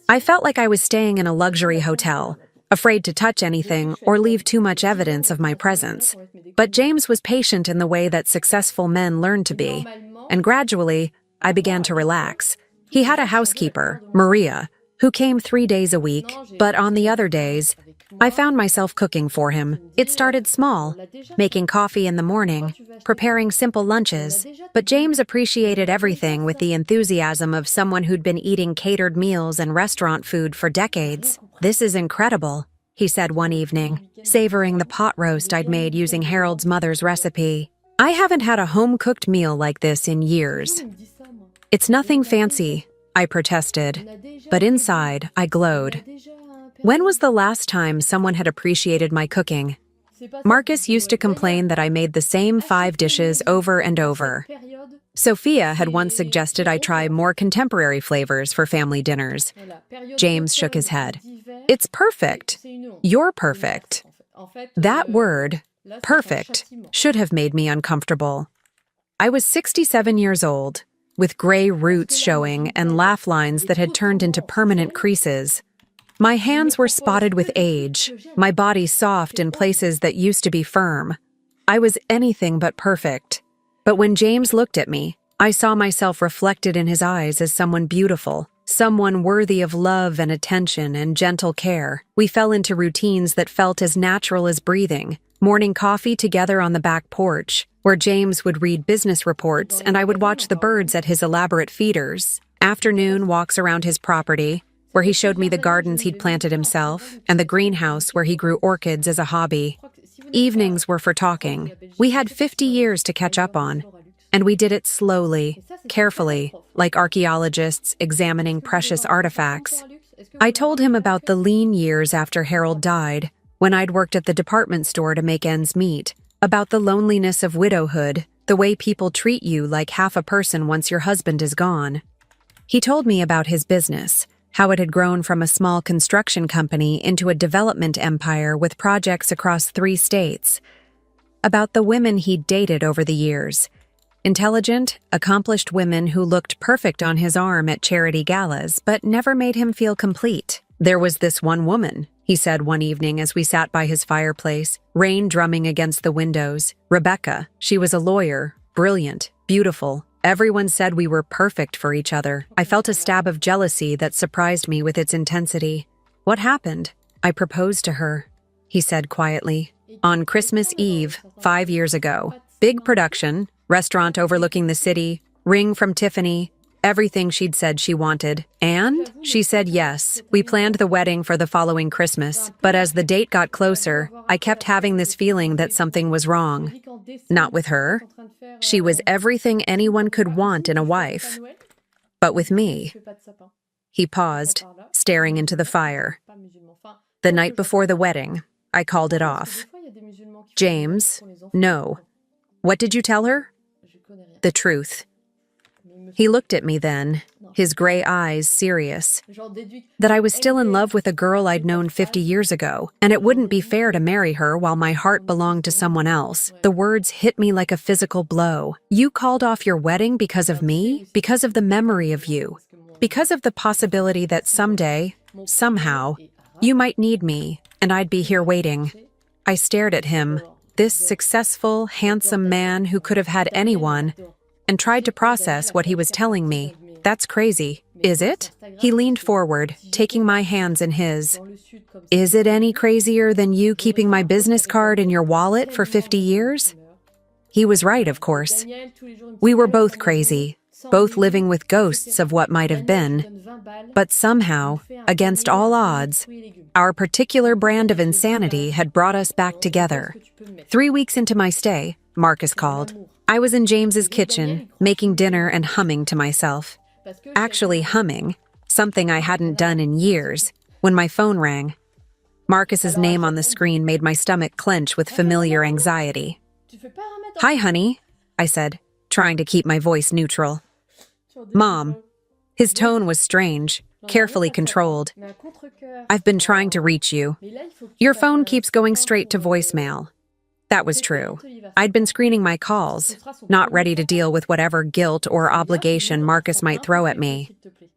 I felt like I was staying in a luxury hotel, afraid to touch anything or leave too much evidence of my presence. But James was patient in the way that successful men learn to be, and gradually, I began to relax. He had a housekeeper, Maria, who came 3 days a week, but on the other days, I found myself cooking for him. It started small, making coffee in the morning, preparing simple lunches, but James appreciated everything with the enthusiasm of someone who'd been eating catered meals and restaurant food for decades. "This is incredible," he said one evening, savoring the pot roast I'd made using Harold's mother's recipe. "I haven't had a home-cooked meal like this in years." "It's nothing fancy," I protested, but inside I glowed. When was the last time someone had appreciated my cooking? Marcus used to complain that I made the same 5 dishes over and over. Sophia had once suggested I try more contemporary flavors for family dinners. James shook his head. "It's perfect. You're perfect." That word, perfect, should have made me uncomfortable. I was 67 years old, with gray roots showing and laugh lines that had turned into permanent creases. My hands were spotted with age, my body soft in places that used to be firm. I was anything but perfect. But when James looked at me, I saw myself reflected in his eyes as someone beautiful, someone worthy of love and attention and gentle care. We fell into routines that felt as natural as breathing. Morning coffee together on the back porch, where James would read business reports and I would watch the birds at his elaborate feeders. Afternoon walks around his property, where he showed me the gardens he'd planted himself, and the greenhouse where he grew orchids as a hobby. Evenings were for talking. We had 50 years to catch up on, and we did it slowly, carefully, like archaeologists examining precious artifacts. I told him about the lean years after Harold died, when I'd worked at the department store to make ends meet, about the loneliness of widowhood, the way people treat you like half a person once your husband is gone. He told me about his business, how it had grown from a small construction company into a development empire with projects across 3 states. About the women he'd dated over the years. Intelligent, accomplished women who looked perfect on his arm at charity galas, but never made him feel complete. "There was this one woman," he said one evening as we sat by his fireplace, rain drumming against the windows. "Rebecca. She was a lawyer, brilliant, beautiful. Everyone said we were perfect for each other." I felt a stab of jealousy that surprised me with its intensity. "What happened?" "I proposed to her," he said quietly. "On Christmas Eve, 5 years ago. Big production, restaurant overlooking the city, ring from Tiffany, everything she'd said she wanted. And she said yes. We planned the wedding for the following Christmas, but as the date got closer, I kept having this feeling that something was wrong. Not with her. She was everything anyone could want in a wife. But with me." He paused, staring into the fire. "The night before the wedding, I called it off." "James, no. What did you tell her?" "The truth." He looked at me then, his gray eyes serious. "That I was still in love with a girl I'd known 50 years ago, and it wouldn't be fair to marry her while my heart belonged to someone else." The words hit me like a physical blow. "You called off your wedding because of me? Because of the memory of you? Because of the possibility that someday, somehow, you might need me, and I'd be here waiting?" I stared at him, this successful, handsome man who could have had anyone, and tried to process what he was telling me. "That's crazy, is it?" He leaned forward, taking my hands in his. "Is it any crazier than you keeping my business card in your wallet for 50 years? He was right, of course. We were both crazy, both living with ghosts of what might have been. But somehow, against all odds, our particular brand of insanity had brought us back together. 3 weeks into my stay, Marcus called. I was in James's kitchen, making dinner and humming to myself. Actually humming, something I hadn't done in years, when my phone rang. Marcus's name on the screen made my stomach clench with familiar anxiety. "Hi, honey," I said, trying to keep my voice neutral. "Mom." His tone was strange, carefully controlled. "I've been trying to reach you. Your phone keeps going straight to voicemail." That was true. I'd been screening my calls, not ready to deal with whatever guilt or obligation Marcus might throw at me.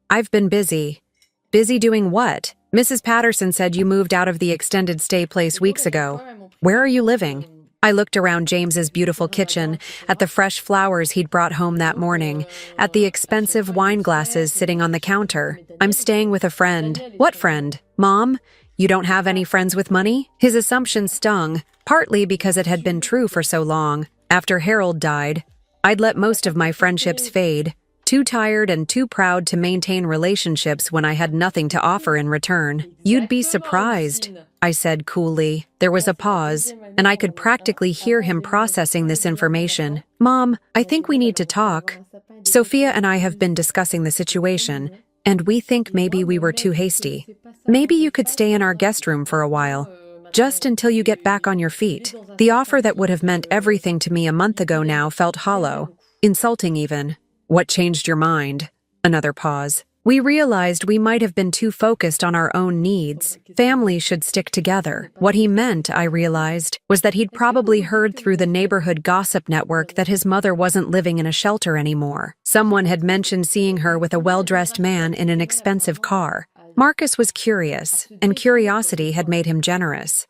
"I've been busy." "Busy doing what? Mrs. Patterson said you moved out of the extended stay place weeks ago. Where are you living?" I looked around James's beautiful kitchen, at the fresh flowers he'd brought home that morning, at the expensive wine glasses sitting on the counter. "I'm staying with a friend." "What friend?" "Mom, You don't have any friends with money? His assumption stung, partly because it had been true for so long. After Harold died, I'd let most of my friendships fade, too tired and too proud to maintain relationships when I had nothing to offer in return. You'd be surprised, I said coolly. There was a pause, and I could practically hear him processing this information. Mom, I think we need to talk. Sophia and I have been discussing the situation, and we think maybe we were too hasty. Maybe you could stay in our guest room for a while, just until you get back on your feet. The offer that would have meant everything to me a month ago now felt hollow, insulting even. What changed your mind? Another pause. We realized we might have been too focused on our own needs. Families should stick together. What he meant, I realized, was that he'd probably heard through the neighborhood gossip network that his mother wasn't living in a shelter anymore. Someone had mentioned seeing her with a well-dressed man in an expensive car. Marcus was curious, and curiosity had made him generous.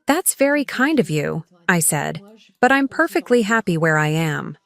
That's very kind of you, I said, but I'm perfectly happy where I am.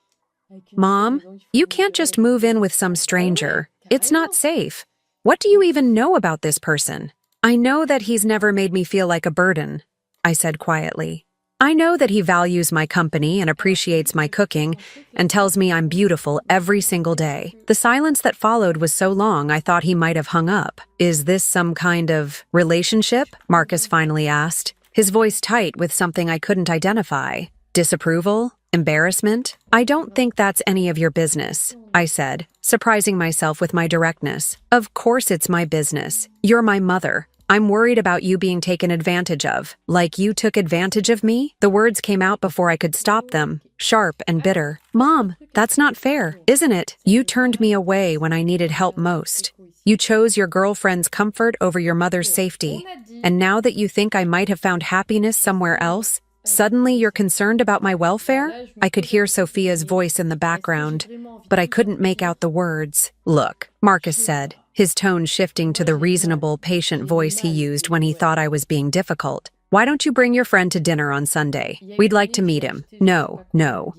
Mom, you can't just move in with some stranger. It's not safe. What do you even know about this person? I know that he's never made me feel like a burden, I said quietly. I know that he values my company and appreciates my cooking and tells me I'm beautiful every single day. The silence that followed was so long I thought he might have hung up. Is this some kind of relationship? Marcus finally asked, his voice tight with something I couldn't identify. Disapproval? Embarrassment? I don't think that's any of your business, I said, surprising myself with my directness. Of course it's my business. You're my mother. I'm worried about you being taken advantage of. Like you took advantage of me? The words came out before I could stop them, sharp and bitter. Mom, that's not fair, isn't it? You turned me away when I needed help most. You chose your girlfriend's comfort over your mother's safety. And now that you think I might have found happiness somewhere else, suddenly you're concerned about my welfare? I could hear Sophia's voice in the background, but I couldn't make out the words. Look, Marcus said, his tone shifting to the reasonable, patient voice he used when he thought I was being difficult. Why don't you bring your friend to dinner on Sunday? We'd like to meet him. No.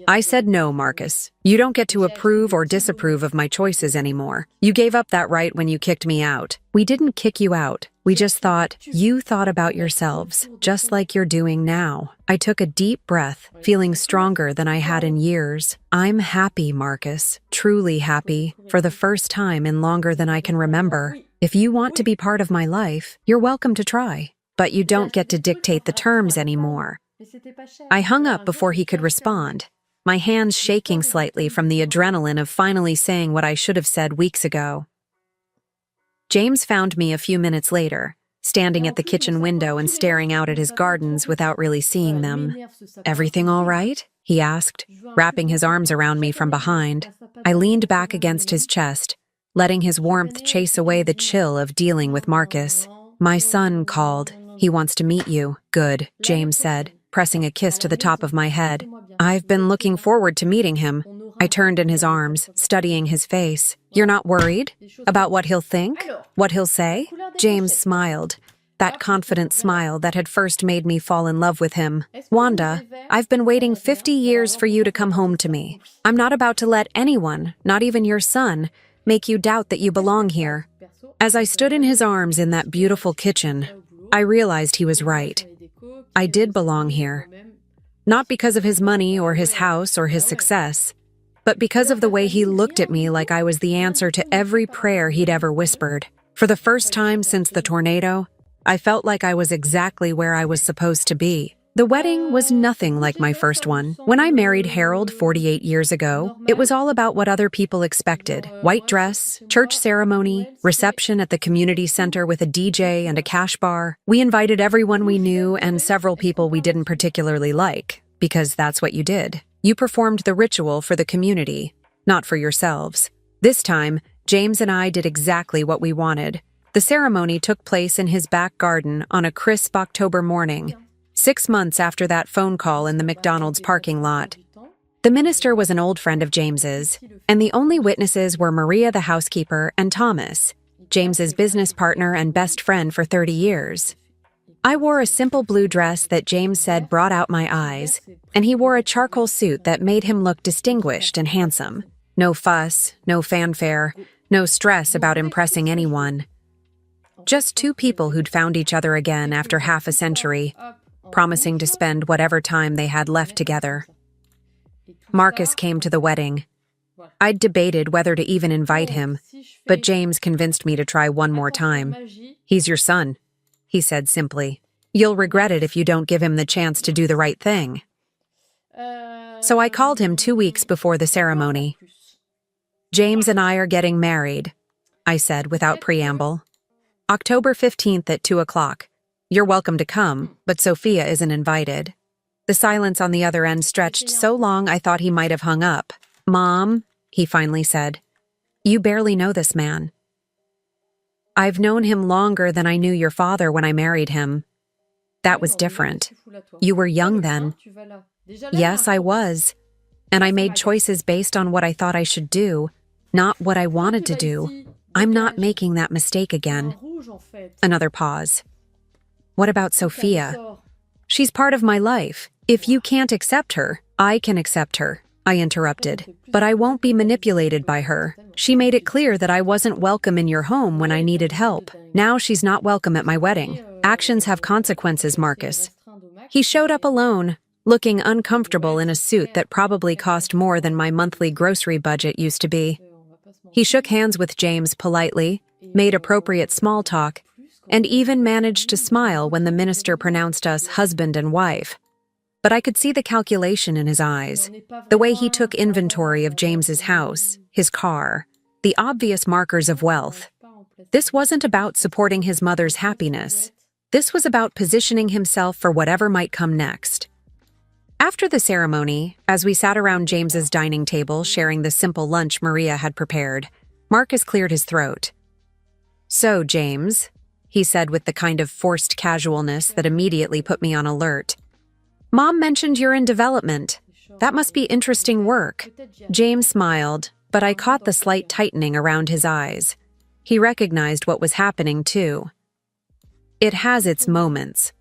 I said no, Marcus. You don't get to approve or disapprove of my choices anymore. You gave up that right when you kicked me out. We didn't kick you out. We just thought you thought about yourselves, just like you're doing now. I took a deep breath, feeling stronger than I had in years. I'm happy, Marcus. Truly happy, for the first time in longer than I can remember. If you want to be part of my life, you're welcome to try. But you don't get to dictate the terms anymore. I hung up before he could respond, my hands shaking slightly from the adrenaline of finally saying what I should have said weeks ago. James found me a few minutes later, standing at the kitchen window and staring out at his gardens without really seeing them. Everything all right? He asked, wrapping his arms around me from behind. I leaned back against his chest, letting his warmth chase away the chill of dealing with Marcus. My son called. He wants to meet you. Good, James said, pressing a kiss to the top of my head. I've been looking forward to meeting him. I turned in his arms, studying his face. You're not worried? About what he'll think? What he'll say? James smiled. That confident smile that had first made me fall in love with him. Wanda, I've been waiting 50 years for you to come home to me. I'm not about to let anyone, not even your son, make you doubt that you belong here. As I stood in his arms in that beautiful kitchen, I realized he was right. I did belong here. Not because of his money or his house or his success, but because of the way he looked at me like I was the answer to every prayer he'd ever whispered. For the first time since the tornado, I felt like I was exactly where I was supposed to be. The wedding was nothing like my first one. When I married Harold 48 years ago, it was all about what other people expected. White dress, church ceremony, reception at the community center with a DJ and a cash bar. We invited everyone we knew and several people we didn't particularly like, because that's what you did. You performed the ritual for the community, not for yourselves. This time, James and I did exactly what we wanted. The ceremony took place in his back garden on a crisp October morning, 6 months after that phone call in the McDonald's parking lot. The minister was an old friend of James's, and the only witnesses were Maria the housekeeper and Thomas, James's business partner and best friend for 30 years. I wore a simple blue dress that James said brought out my eyes, and he wore a charcoal suit that made him look distinguished and handsome. No fuss, no fanfare, no stress about impressing anyone. Just two people who'd found each other again after half a century, promising to spend whatever time they had left together. Marcus came to the wedding. I'd debated whether to even invite him, but James convinced me to try one more time. He's your son, he said simply. You'll regret it if you don't give him the chance to do the right thing. So I called him 2 weeks before the ceremony. James and I are getting married, I said without preamble. October 15th at 2 o'clock. You're welcome to come, but Sophia isn't invited. The silence on the other end stretched so long I thought he might have hung up. Mom, he finally said, you barely know this man. I've known him longer than I knew your father when I married him. That was different. You were young then. Yes, I was. And I made choices based on what I thought I should do, not what I wanted to do. I'm not making that mistake again. Another pause. What about Sophia? She's part of my life. If you can't accept her, I can accept her, I interrupted. But I won't be manipulated by her. She made it clear that I wasn't welcome in your home when I needed help. Now she's not welcome at my wedding. Actions have consequences, Marcus. He showed up alone, looking uncomfortable in a suit that probably cost more than my monthly grocery budget used to be. He shook hands with James politely, made appropriate small talk, and even managed to smile when the minister pronounced us husband and wife. But I could see the calculation in his eyes, the way he took inventory of James's house, his car, the obvious markers of wealth. This wasn't about supporting his mother's happiness. This was about positioning himself for whatever might come next. After the ceremony, as we sat around James's dining table sharing the simple lunch Maria had prepared, Marcus cleared his throat. So, James, he said with the kind of forced casualness that immediately put me on alert. Mom mentioned you're in development. That must be interesting work. James smiled, but I caught the slight tightening around his eyes. He recognized what was happening, too. It has its moments.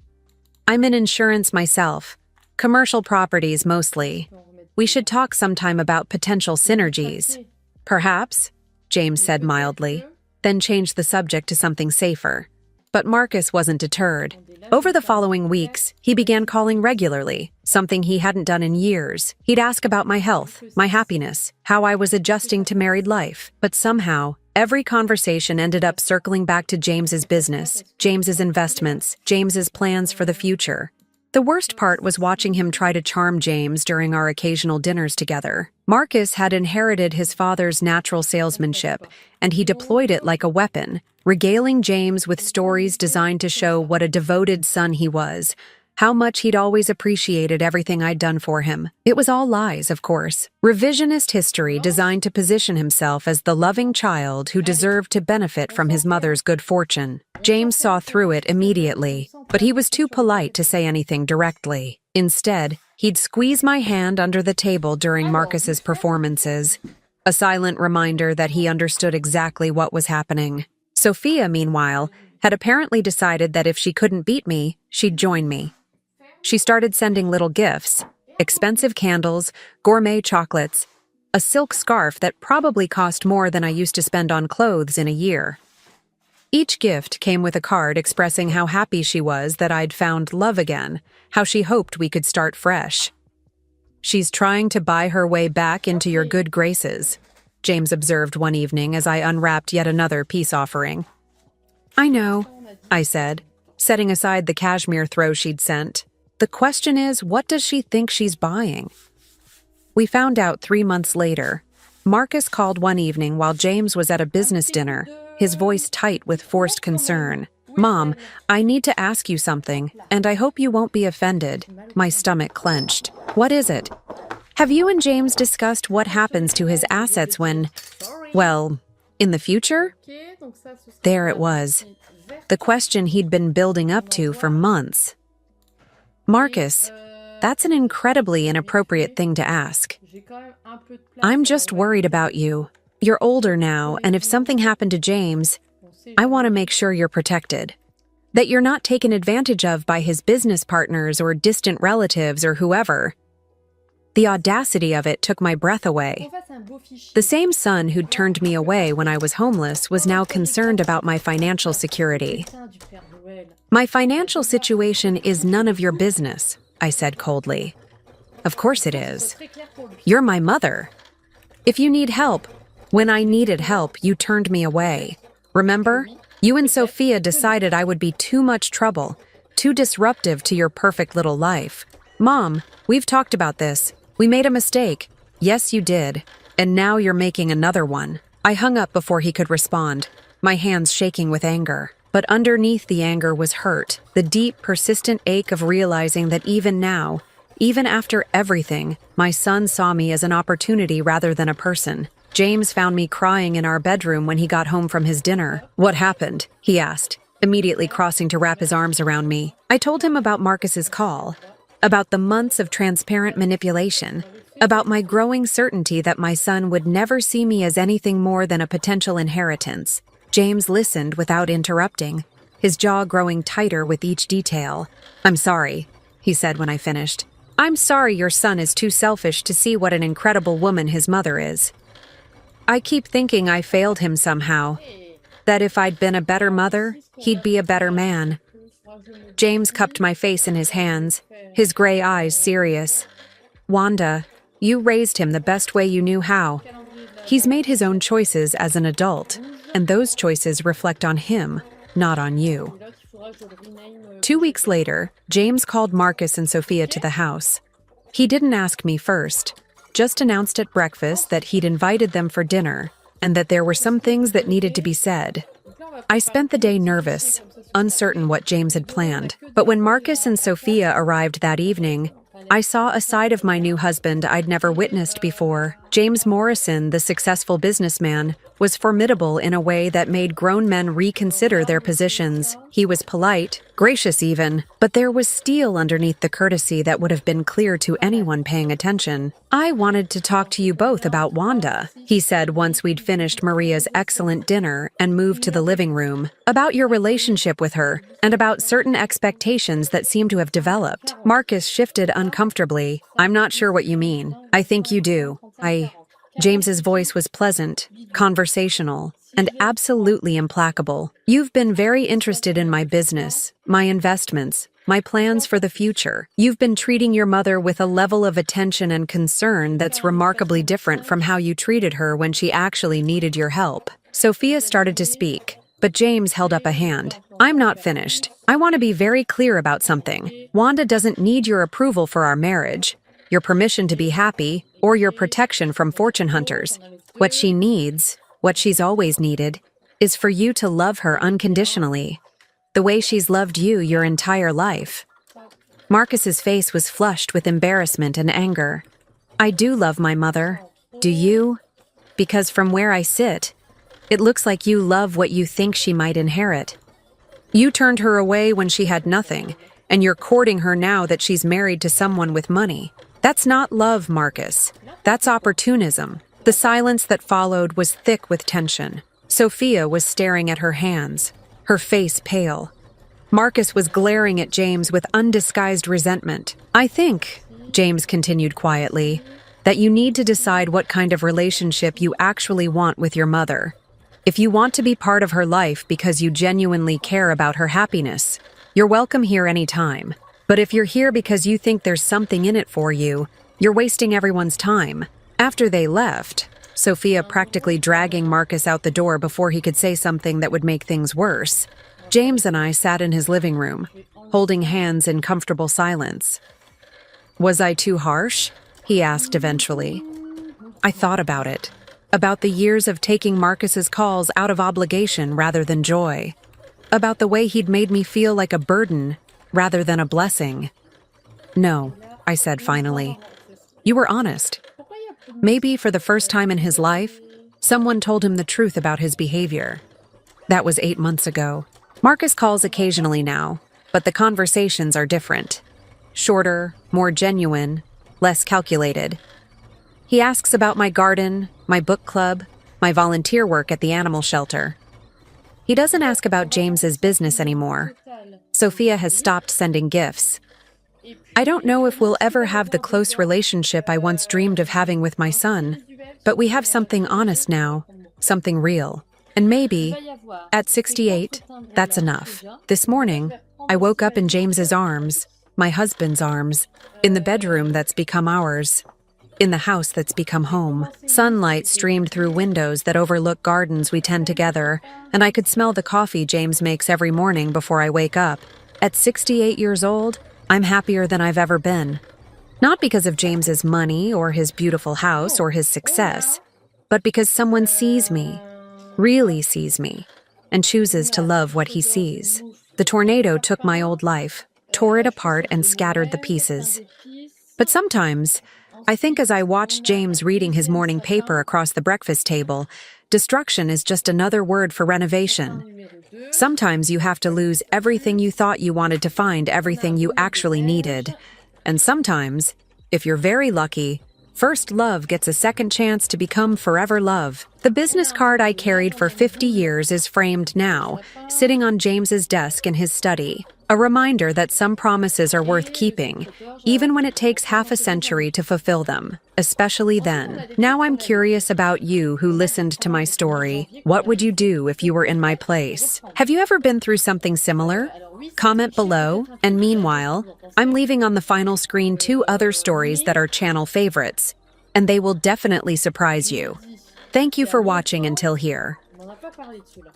I'm in insurance myself. Commercial properties, mostly. We should talk sometime about potential synergies. Perhaps, James said mildly, then changed the subject to something safer. But Marcus wasn't deterred. Over the following weeks, he began calling regularly, something he hadn't done in years. He'd ask about my health, my happiness, how I was adjusting to married life. But somehow, every conversation ended up circling back to James's business, James's investments, James's plans for the future. The worst part was watching him try to charm James during our occasional dinners together. Marcus had inherited his father's natural salesmanship, and he deployed it like a weapon, regaling James with stories designed to show what a devoted son he was, how much he'd always appreciated everything I'd done for him. It was all lies, of course. Revisionist history designed to position himself as the loving child who deserved to benefit from his mother's good fortune. James saw through it immediately, but he was too polite to say anything directly. Instead, he'd squeeze my hand under the table during Marcus's performances, a silent reminder that he understood exactly what was happening. Sophia, meanwhile, had apparently decided that if she couldn't beat me, she'd join me. She started sending little gifts, expensive candles, gourmet chocolates, a silk scarf that probably cost more than I used to spend on clothes in a year. Each gift came with a card expressing how happy she was that I'd found love again, how she hoped we could start fresh. She's trying to buy her way back into your good graces, James observed one evening as I unwrapped yet another peace offering. I know, I said, setting aside the cashmere throw she'd sent. The question is, what does she think she's buying? We found out 3 months later. Marcus called one evening while James was at a business dinner, his voice tight with forced concern. Mom, I need to ask you something, and I hope you won't be offended. My stomach clenched. What is it? Have you and James discussed what happens to his assets when, well, in the future? There it was. The question he'd been building up to for months. Marcus, that's an incredibly inappropriate thing to ask. I'm just worried about you. You're older now, and if something happened to James, I want to make sure you're protected. That you're not taken advantage of by his business partners or distant relatives or whoever. The audacity of it took my breath away. The same son who'd turned me away when I was homeless was now concerned about my financial security. My financial situation is none of your business, I said coldly. Of course it is. You're my mother. If you need help, when I needed help, you turned me away. Remember? You and Sophia decided I would be too much trouble, too disruptive to your perfect little life. Mom, we've talked about this. We made a mistake. Yes, you did. And now you're making another one. I hung up before he could respond, my hands shaking with anger. But underneath the anger was hurt, the deep, persistent ache of realizing that even now, even after everything, my son saw me as an opportunity rather than a person. James found me crying in our bedroom when he got home from his dinner. What happened? He asked, immediately crossing to wrap his arms around me. I told him about Marcus's call, about the months of transparent manipulation, about my growing certainty that my son would never see me as anything more than a potential inheritance. James listened without interrupting, his jaw growing tighter with each detail. I'm sorry, he said when I finished. I'm sorry your son is too selfish to see what an incredible woman his mother is. I keep thinking I failed him somehow, that if I'd been a better mother, he'd be a better man. James cupped my face in his hands, his gray eyes serious. Wanda, you raised him the best way you knew how. He's made his own choices as an adult, and those choices reflect on him, not on you. 2 weeks later, James called Marcus and Sophia to the house. He didn't ask me first, just announced at breakfast that he'd invited them for dinner and that there were some things that needed to be said. I spent the day nervous, uncertain what James had planned. But when Marcus and Sophia arrived that evening, I saw a side of my new husband I'd never witnessed before. James Morrison, the successful businessman, was formidable in a way that made grown men reconsider their positions. He was polite, gracious even, but there was steel underneath the courtesy that would have been clear to anyone paying attention. I wanted to talk to you both about Wanda, he said once we'd finished Maria's excellent dinner and moved to the living room, about your relationship with her, and about certain expectations that seem to have developed. Marcus shifted uncomfortably. I'm not sure what you mean. I think you do. James's voice was pleasant, conversational, and absolutely implacable. You've been very interested in my business, my investments, my plans for the future. You've been treating your mother with a level of attention and concern that's remarkably different from how you treated her when she actually needed your help. Sophia started to speak, but James held up a hand. I'm not finished. I want to be very clear about something. Wanda doesn't need your approval for our marriage, your permission to be happy, or your protection from fortune hunters. What she needs, what she's always needed, is for you to love her unconditionally, the way she's loved you your entire life. Marcus's face was flushed with embarrassment and anger. I do love my mother. Do you? Because from where I sit, it looks like you love what you think she might inherit. You turned her away when she had nothing, and you're courting her now that she's married to someone with money. That's not love, Marcus. That's opportunism. The silence that followed was thick with tension. Sophia was staring at her hands, her face pale. Marcus was glaring at James with undisguised resentment. I think, James continued quietly, that you need to decide what kind of relationship you actually want with your mother. If you want to be part of her life because you genuinely care about her happiness, you're welcome here anytime. But if you're here because you think there's something in it for you, you're wasting everyone's time. After they left, Sophia practically dragging Marcus out the door before he could say something that would make things worse, James and I sat in his living room, holding hands in comfortable silence. Was I too harsh? He asked eventually. I thought about it, about the years of taking Marcus's calls out of obligation rather than joy, about the way he'd made me feel like a burden rather than a blessing. No, I said finally. You were honest. Maybe for the first time in his life, someone told him the truth about his behavior. That was 8 months ago. Marcus calls occasionally now, but the conversations are different. Shorter, more genuine, less calculated. He asks about my garden, my book club, my volunteer work at the animal shelter. He doesn't ask about James's business anymore. Sophia has stopped sending gifts. I don't know if we'll ever have the close relationship I once dreamed of having with my son, but we have something honest now, something real. And maybe, at 68, that's enough. This morning, I woke up in James's arms, my husband's arms, in the bedroom that's become ours, in the house that's become home. Sunlight streamed through windows that overlook gardens we tend together, and I could smell the coffee James makes every morning before I wake up. At 68 years old, I'm happier than I've ever been. Not because of James's money or his beautiful house or his success, but because someone sees me, really sees me, and chooses to love what he sees. The tornado took my old life, tore it apart and scattered the pieces. But sometimes, I think as I watch James reading his morning paper across the breakfast table, destruction is just another word for renovation. Sometimes you have to lose everything you thought you wanted to find everything you actually needed. And sometimes, if you're very lucky, first love gets a second chance to become forever love. The business card I carried for 50 years is framed now, sitting on James's desk in his study. A reminder that some promises are worth keeping, even when it takes half a century to fulfill them, especially then. Now I'm curious about you who listened to my story. What would you do if you were in my place? Have you ever been through something similar? Comment below, and meanwhile, I'm leaving on the final screen 2 other stories that are channel favorites, and they will definitely surprise you. Thank you for watching until here.